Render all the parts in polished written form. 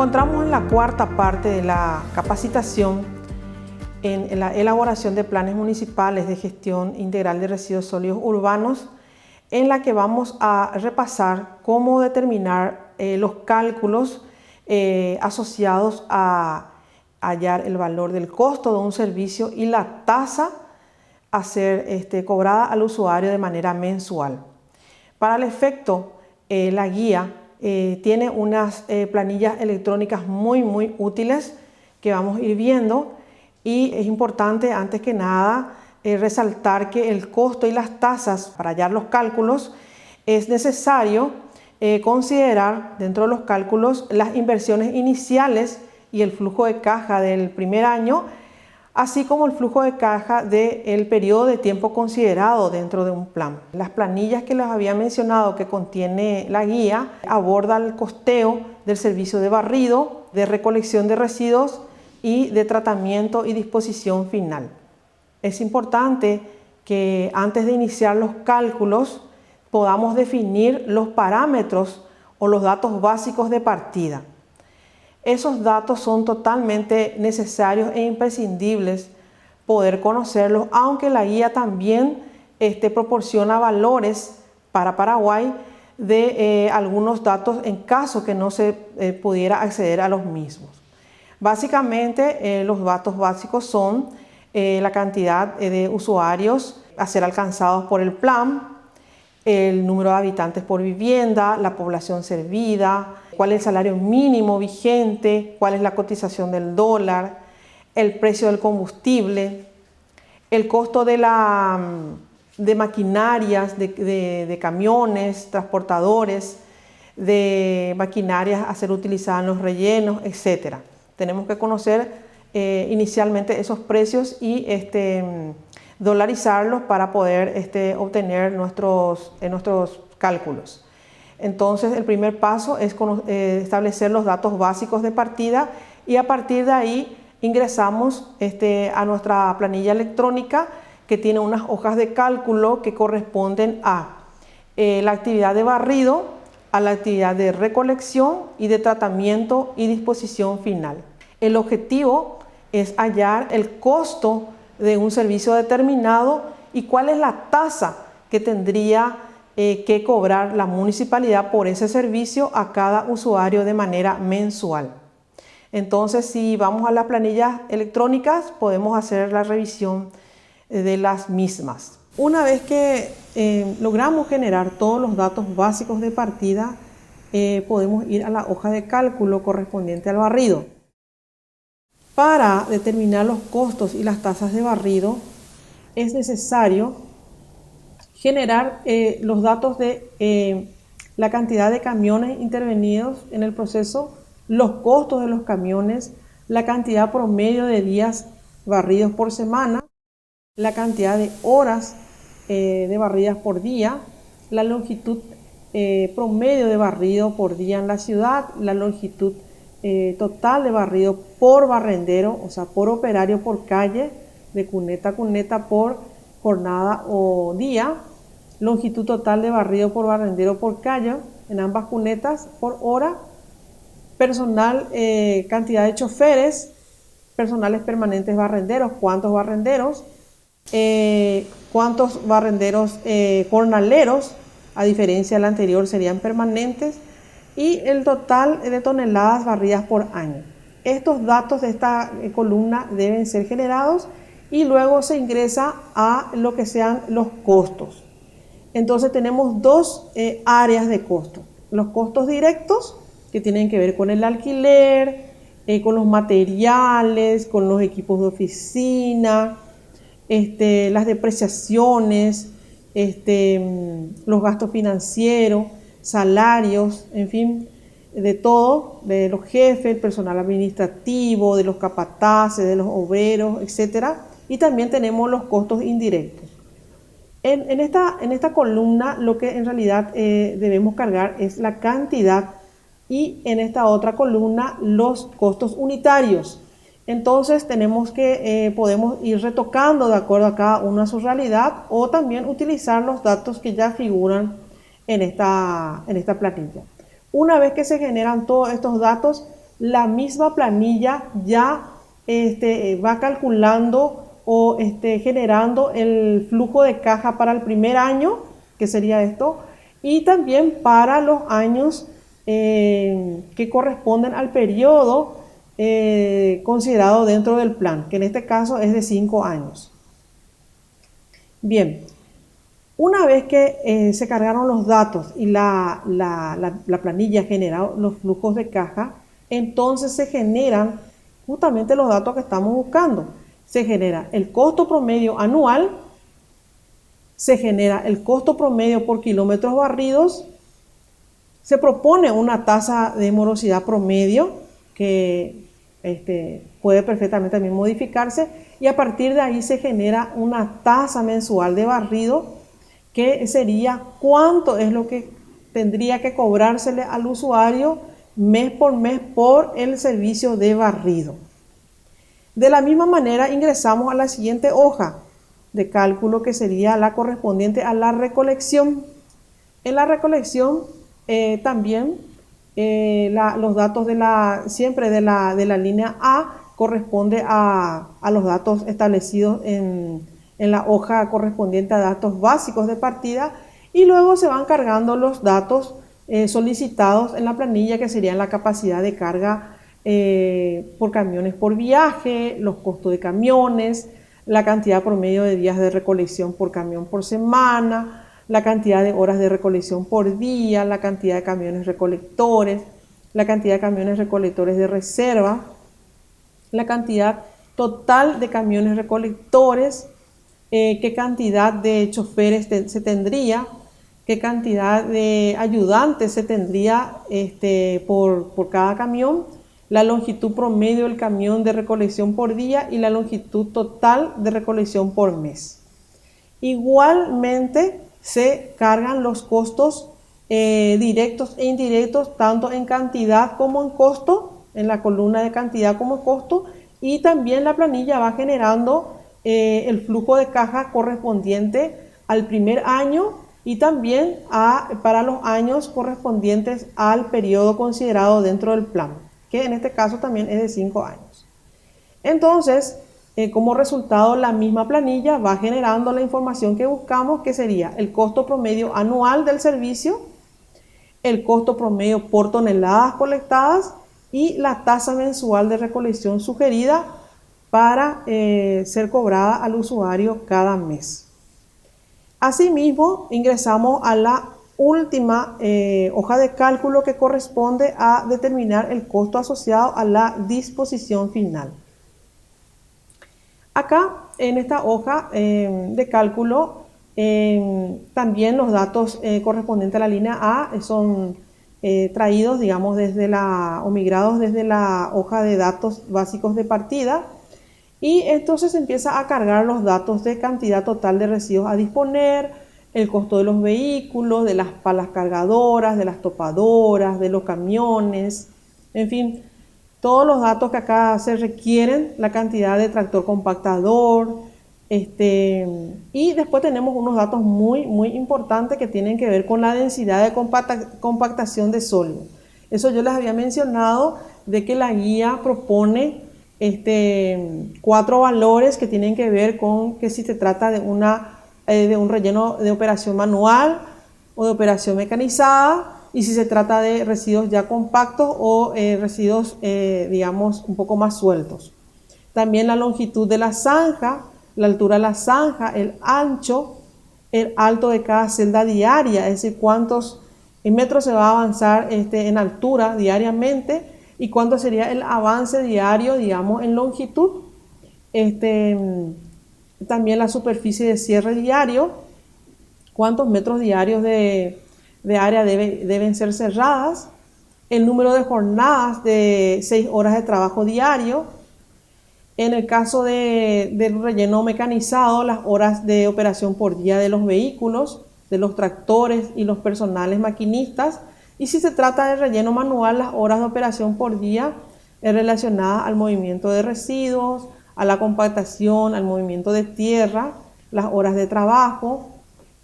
encontramos en la cuarta parte de la capacitación en la elaboración de planes municipales de gestión integral de residuos sólidos urbanos, en la que vamos a repasar cómo determinar los cálculos asociados a hallar el valor del costo de un servicio y la tasa a ser cobrada al usuario de manera mensual. Para el efecto, la guía tiene unas planillas electrónicas muy útiles que vamos a ir viendo, y es importante antes que nada resaltar que el costo y las tasas para hallar los cálculos es necesario considerar dentro de los cálculos las inversiones iniciales y el flujo de caja del primer año, así como el flujo de caja del periodo de tiempo considerado dentro de un plan. Las planillas que les había mencionado que contiene la guía abordan el costeo del servicio de barrido, de recolección de residuos y de tratamiento y disposición final. Es importante que antes de iniciar los cálculos podamos definir los parámetros o los datos básicos de partida. Esos datos son totalmente necesarios e imprescindibles poder conocerlos, aunque la guía también proporciona valores para Paraguay de algunos datos en caso que no se pudiera acceder a los mismos. Básicamente, los datos básicos son la cantidad de usuarios a ser alcanzados por el plan, el número de habitantes por vivienda, la población servida, cuál es el salario mínimo vigente, cuál es la cotización del dólar, el precio del combustible, el costo de maquinarias, de camiones, transportadores, de maquinarias a ser utilizadas en los rellenos, etc. Tenemos que conocer inicialmente esos precios y dolarizarlos para poder obtener nuestros cálculos. Entonces, el primer paso es establecer los datos básicos de partida, y a partir de ahí ingresamos a nuestra planilla electrónica, que tiene unas hojas de cálculo que corresponden a la actividad de barrido, a la actividad de recolección y de tratamiento y disposición final. El objetivo es hallar el costo de un servicio determinado y cuál es la tasa que tendría que cobrar la municipalidad por ese servicio a cada usuario de manera mensual. Entonces, si vamos a las planillas electrónicas, podemos hacer la revisión de las mismas. Una vez que logramos generar todos los datos básicos de partida, podemos ir a la hoja de cálculo correspondiente al barrido. Para determinar los costos y las tasas de barrido, es necesario generar los datos de la cantidad de camiones intervenidos en el proceso, los costos de los camiones, la cantidad promedio de días barridos por semana, la cantidad de horas de barridas por día, la longitud promedio de barrido por día en la ciudad, la longitud total de barrido por barrendero, o sea, por operario por calle, de cuneta a cuneta por jornada o día, longitud total de barrido por barrendero por calle, en ambas cunetas por hora, personal, cantidad de choferes, personales permanentes barrenderos, cuántos barrenderos jornaleros, a diferencia del anterior serían permanentes, y el total de toneladas barridas por año. Estos datos de esta columna deben ser generados y luego se ingresa a lo que sean los costos. Entonces tenemos dos áreas de costo. Los costos directos, que tienen que ver con el alquiler, con los materiales, con los equipos de oficina, las depreciaciones, los gastos financieros, salarios, en fin, de todo, de los jefes, el personal administrativo, de los capataces, de los obreros, etc. Y también tenemos los costos indirectos. En esta columna lo que en realidad debemos cargar es la cantidad, y en esta otra columna los costos unitarios. Entonces podemos ir retocando de acuerdo a cada uno a su realidad, o también utilizar los datos que ya figuran en esta planilla. Una vez que se generan todos estos datos, la misma planilla ya va calculando o generando el flujo de caja para el primer año, que sería esto, y también para los años que corresponden al periodo considerado dentro del plan, que en este caso es de 5 años. Bien, una vez que se cargaron los datos y la planilla genera los flujos de caja, entonces se generan justamente los datos que estamos buscando. Se genera el costo promedio anual, se genera el costo promedio por kilómetros barridos, se propone una tasa de morosidad promedio que puede perfectamente también modificarse, y a partir de ahí se genera una tasa mensual de barrido, que sería cuánto es lo que tendría que cobrársele al usuario mes por el servicio de barrido. De la misma manera ingresamos a la siguiente hoja de cálculo, que sería la correspondiente a la recolección. En la recolección también los datos siempre de la línea A corresponde a los datos establecidos en la hoja correspondiente a datos básicos de partida, y luego se van cargando los datos solicitados en la planilla, que serían la capacidad de carga por camiones por viaje, los costos de camiones, la cantidad promedio de días de recolección por camión por semana, la cantidad de horas de recolección por día, la cantidad de camiones recolectores, la cantidad de camiones recolectores de reserva, la cantidad total de camiones recolectores, qué cantidad de choferes se tendría, qué cantidad de ayudantes se tendría por cada camión, la longitud promedio del camión de recolección por día y la longitud total de recolección por mes. Igualmente se cargan los costos directos e indirectos, tanto en cantidad como en costo, en la columna de cantidad como en costo, y también la planilla va generando el flujo de caja correspondiente al primer año y también para los años correspondientes al periodo considerado dentro del plan, que en este caso también es de 5 años. Entonces, como resultado, la misma planilla va generando la información que buscamos, que sería el costo promedio anual del servicio, el costo promedio por toneladas colectadas y la tasa mensual de recolección sugerida para ser cobrada al usuario cada mes. Asimismo, ingresamos a la última hoja de cálculo, que corresponde a determinar el costo asociado a la disposición final. Acá en esta hoja de cálculo también los datos correspondientes a la línea A son traídos, digamos, o migrados desde la hoja de datos básicos de partida, y entonces empieza a cargar los datos de cantidad total de residuos a disponer, el costo de los vehículos, de las palas cargadoras, de las topadoras, de los camiones, en fin, todos los datos que acá se requieren, la cantidad de tractor compactador, y después tenemos unos datos muy importantes que tienen que ver con la densidad de compactación de sólido. Eso yo les había mencionado, de que la guía propone 4 valores que tienen que ver con que si se trata de un relleno de operación manual o de operación mecanizada, y si se trata de residuos ya compactos o residuos digamos un poco más sueltos. También la longitud de la zanja, la altura de la zanja, el ancho, el alto de cada celda diaria, es decir, cuántos metros se va a avanzar en altura diariamente y cuánto sería el avance diario, digamos, en longitud. También la superficie de cierre diario, cuántos metros diarios de área deben ser cerradas, el número de jornadas de 6 horas de trabajo diario. En el caso del relleno mecanizado, las horas de operación por día de los vehículos, de los tractores y los personales maquinistas. Y si se trata de relleno manual, las horas de operación por día relacionadas al movimiento de residuos, a la compactación, al movimiento de tierra, las horas de trabajo,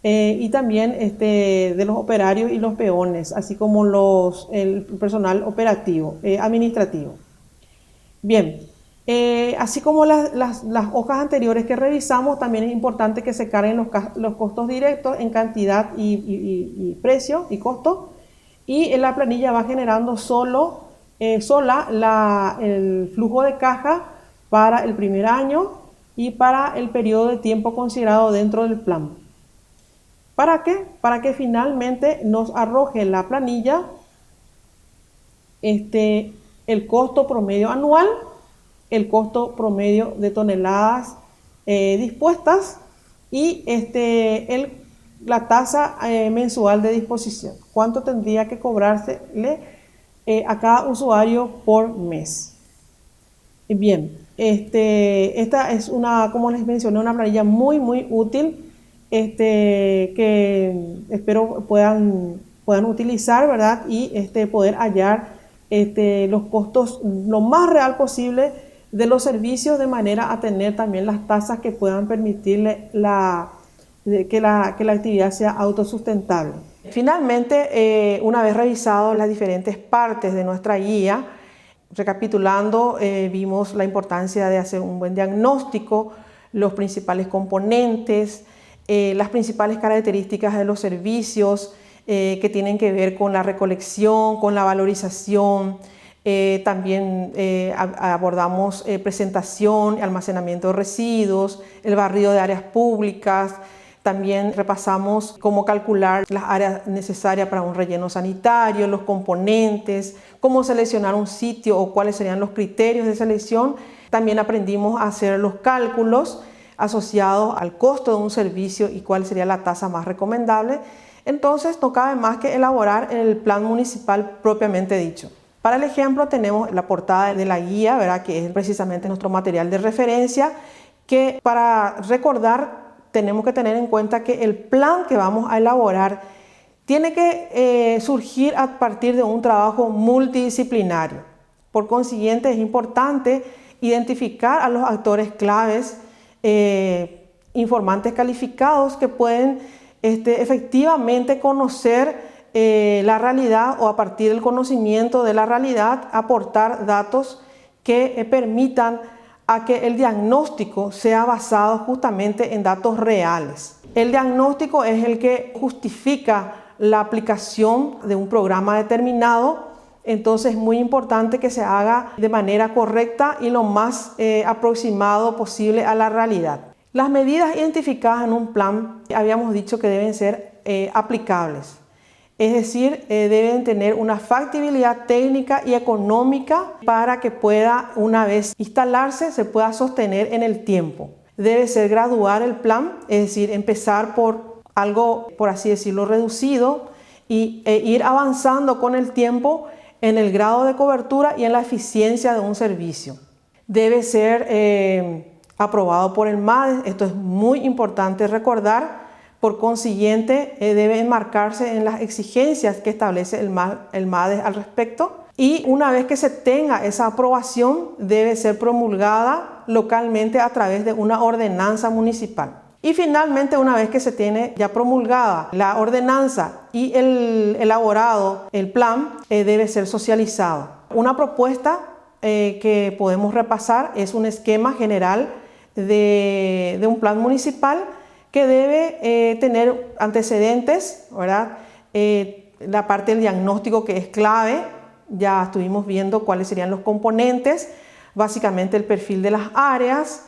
y también de los operarios y los peones, así como el personal operativo, administrativo. Bien, así como las hojas anteriores que revisamos, también es importante que se carguen los costos directos en cantidad y precio y costo, y en la planilla va generando sola el flujo de caja para el primer año y para el periodo de tiempo considerado dentro del plan. ¿Para qué? Para que finalmente nos arroje la planilla el costo promedio anual, el costo promedio de toneladas dispuestas y la tasa mensual de disposición. ¿Cuánto tendría que cobrársele a cada usuario por mes? Bien, esta es como les mencioné, una planilla muy útil que espero puedan utilizar, ¿verdad? Y poder hallar los costos lo más real posible de los servicios, de manera a tener también las tasas que puedan permitirle que la actividad sea autosustentable. Finalmente, una vez revisado las diferentes partes de nuestra guía, recapitulando, vimos la importancia de hacer un buen diagnóstico, los principales componentes, las principales características de los servicios que tienen que ver con la recolección, con la valorización. También abordamos presentación, almacenamiento de residuos, el barrido de áreas públicas. También repasamos cómo calcular las áreas necesarias para un relleno sanitario, los componentes, cómo seleccionar un sitio o cuáles serían los criterios de selección. También aprendimos a hacer los cálculos asociados al costo de un servicio y cuál sería la tasa más recomendable. Entonces, no cabe más que elaborar el plan municipal propiamente dicho. Para el ejemplo, tenemos la portada de la guía, ¿verdad?, que es precisamente nuestro material de referencia, que para recordar tenemos que tener en cuenta que el plan que vamos a elaborar tiene que surgir a partir de un trabajo multidisciplinario. Por consiguiente, es importante identificar a los actores claves, informantes calificados que pueden efectivamente conocer la realidad, o a partir del conocimiento de la realidad aportar datos que permitan a que el diagnóstico sea basado justamente en datos reales. El diagnóstico es el que justifica la aplicación de un programa determinado, entonces es muy importante que se haga de manera correcta y lo más aproximado posible a la realidad. Las medidas identificadas en un plan habíamos dicho que deben ser aplicables. Es decir, deben tener una factibilidad técnica y económica para que pueda, una vez instalarse, se pueda sostener en el tiempo. Debe ser gradual el plan, es decir, empezar por algo, por así decirlo, reducido e ir avanzando con el tiempo en el grado de cobertura y en la eficiencia de un servicio. Debe ser aprobado por el MADES, esto es muy importante recordar. Por consiguiente, debe enmarcarse en las exigencias que establece el MADES al respecto. Y una vez que se tenga esa aprobación, debe ser promulgada localmente a través de una ordenanza municipal. Y finalmente, una vez que se tiene ya promulgada la ordenanza y elaborado el plan, debe ser socializado. Una propuesta que podemos repasar es un esquema general de un plan municipal que debe tener antecedentes, ¿verdad? La parte del diagnóstico, que es clave, ya estuvimos viendo cuáles serían los componentes, básicamente el perfil de las áreas,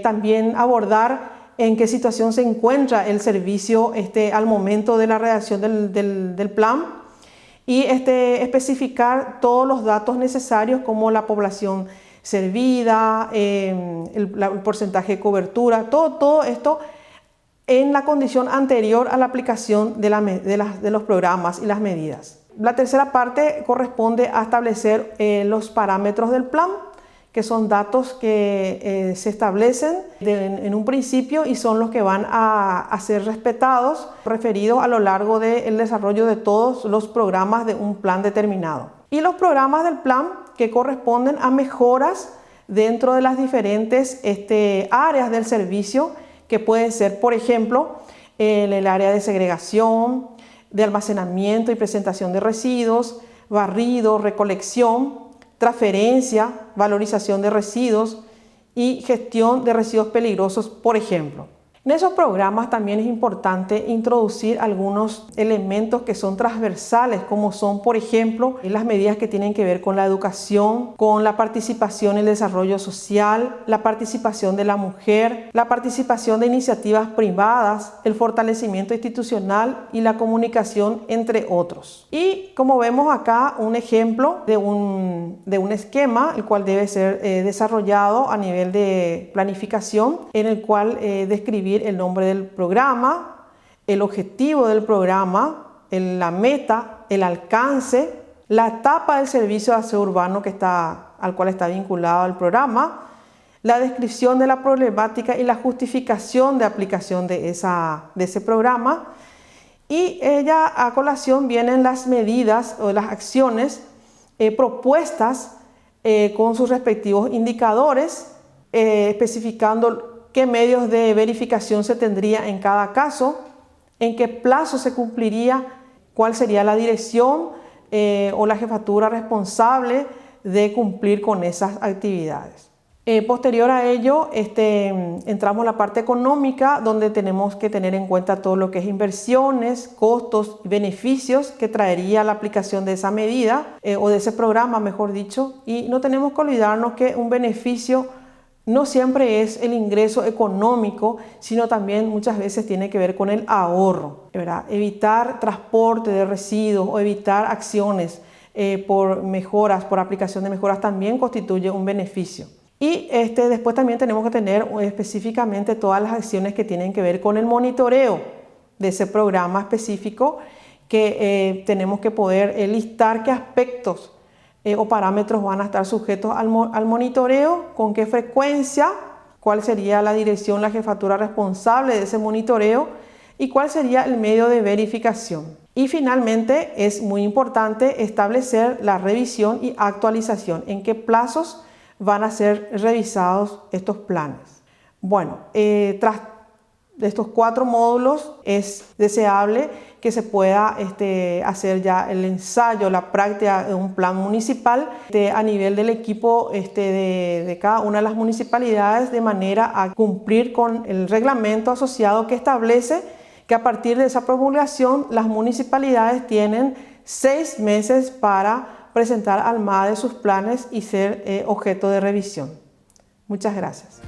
también abordar en qué situación se encuentra el servicio al momento de la redacción del plan, y especificar todos los datos necesarios como la población servida, el porcentaje de cobertura, todo esto en la condición anterior a la aplicación de los programas y las medidas. La tercera parte corresponde a establecer los parámetros del plan, que son datos que se establecen en un principio y son los que van a ser respetados, referidos a lo largo del desarrollo de todos los programas de un plan determinado. Y los programas del plan que corresponden a mejoras dentro de las diferentes áreas del servicio, que pueden ser, por ejemplo, en el área de segregación, de almacenamiento y presentación de residuos, barrido, recolección, transferencia, valorización de residuos y gestión de residuos peligrosos, por ejemplo. En esos programas también es importante introducir algunos elementos que son transversales, como son, por ejemplo, las medidas que tienen que ver con la educación, con la participación en el desarrollo social, la participación de la mujer, la participación de iniciativas privadas, el fortalecimiento institucional y la comunicación, entre otros. Y como vemos acá, un ejemplo de un esquema, el cual debe ser desarrollado a nivel de planificación, en el cual describir el nombre del programa, el objetivo del programa, la meta, el alcance, la etapa del servicio de aseo urbano al cual está vinculado el programa, la descripción de la problemática y la justificación de aplicación de ese programa. Y a colación vienen las medidas o las acciones propuestas con sus respectivos indicadores, especificando qué medios de verificación se tendría en cada caso, en qué plazo se cumpliría, cuál sería la dirección o la jefatura responsable de cumplir con esas actividades. Posterior a ello, entramos en la parte económica, donde tenemos que tener en cuenta todo lo que es inversiones, costos y beneficios que traería la aplicación de esa medida o de ese programa, mejor dicho. Y no tenemos que olvidarnos que un beneficio no siempre es el ingreso económico, sino también muchas veces tiene que ver con el ahorro, ¿verdad? Evitar transporte de residuos o evitar acciones por mejoras, por aplicación de mejoras, también constituye un beneficio. Y después también tenemos que tener específicamente todas las acciones que tienen que ver con el monitoreo de ese programa específico, que tenemos que poder listar qué aspectos o parámetros van a estar sujetos al monitoreo, con qué frecuencia, cuál sería la dirección, la jefatura responsable de ese monitoreo y cuál sería el medio de verificación. Y finalmente es muy importante establecer la revisión y actualización, en qué plazos van a ser revisados estos planes. Bueno, tras estos 4 módulos es deseable que se pueda hacer ya el ensayo, la práctica de un plan municipal a nivel del equipo de cada una de las municipalidades, de manera a cumplir con el reglamento asociado que establece que a partir de esa promulgación las municipalidades tienen 6 meses para presentar al MADE sus planes y ser objeto de revisión. Muchas gracias.